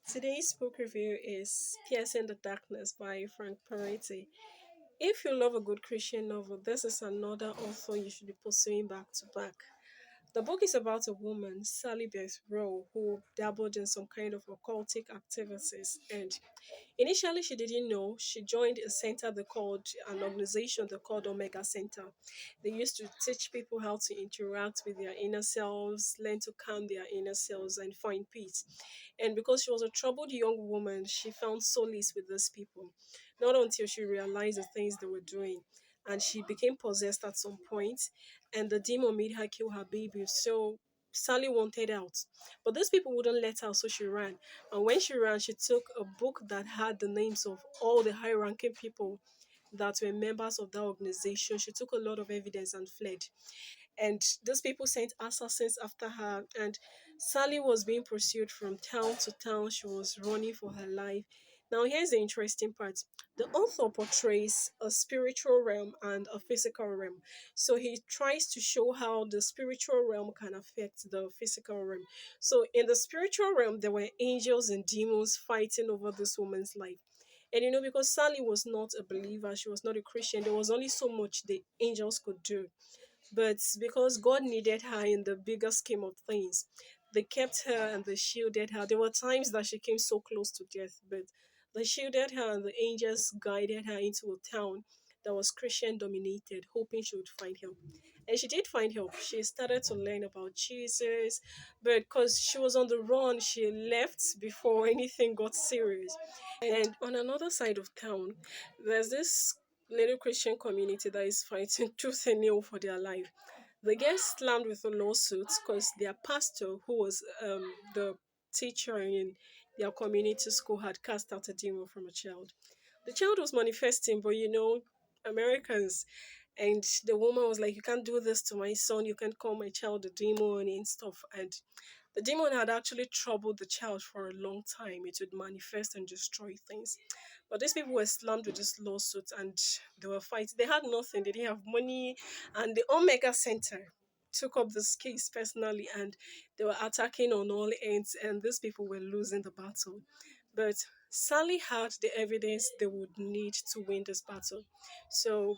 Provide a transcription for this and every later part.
Today's book review is Piercing the Darkness by Frank Peretti. If you love a good Christian novel, this is another author you should be pursuing back to back. The book is about a woman, Sally Beth Rowe, who dabbled in some kind of occultic activities. And initially, she didn't know. She joined a center they called an organization they called Omega Center. They used to teach people how to interact with their inner selves, learn to calm their inner selves, and find peace. And because she was a troubled young woman, she found solace with these people. Not until she realized the things they were doing. And she became possessed at some point, and the demon made her kill her baby. So Sally wanted out. But these people wouldn't let her, so she ran. And when she ran, she took a book that had the names of all the high ranking people that were members of that organization. She took a lot of evidence and fled. And those people sent assassins after her. And Sally was being pursued from town to town. She was running for her life. Now, here's the interesting part. The author portrays a spiritual realm and a physical realm. So he tries to show how the spiritual realm can affect the physical realm. So in the spiritual realm, there were angels and demons fighting over this woman's life. And because Sally was not a believer, she was not a Christian, there was only so much the angels could do. But because God needed her in the bigger scheme of things, they kept her and they shielded her. There were times that she came so close to death, but they shielded her and the angels guided her into a town that was Christian dominated, hoping she would find help. And she did find help. She started to learn about Jesus, but because she was on the run, she left before anything got serious. And on another side of town, there's this little Christian community that is fighting tooth and nail for their life. They get slammed with a lawsuit because their pastor, who was the teacher in their community school, had cast out a demon from a child. The child was manifesting, but Americans, and the woman was like, "You can't do this to my son. You can't call my child a demon and stuff." And the demon had actually troubled the child for a long time. It would manifest and destroy things. But these people were slammed with this lawsuit and they were fighting. They had nothing, they didn't have money. And the Omega Center took up this case personally and they were attacking on all ends, and these people were losing the battle. But Sally had the evidence they would need to win this battle. So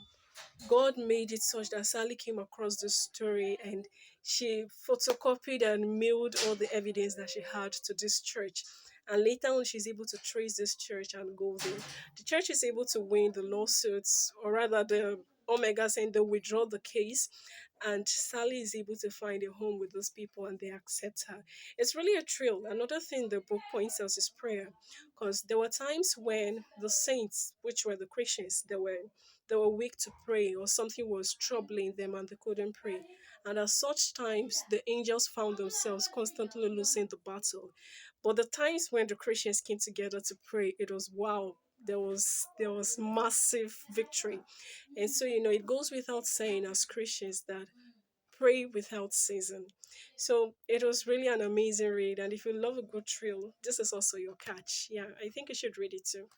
God made it such that Sally came across this story and she photocopied and mailed all the evidence that she had to this church. And later on, she's able to trace this church and go there. The church is able to win the lawsuits, or rather, the Omega saying they withdraw the case, and Sally is able to find a home with those people and they accept her. It's really a thrill. Another thing the book points out is prayer, because there were times when the saints, which were the Christians, they were weak to pray, or something was troubling them and they couldn't pray. And at such times, the angels found themselves constantly losing the battle. But the times when the Christians came together to pray, it was wow. There was massive victory. And so it goes without saying as Christians that pray without season. So it was really an amazing read. And if you love a good thrill, this is also your catch. Yeah, I think you should read it too.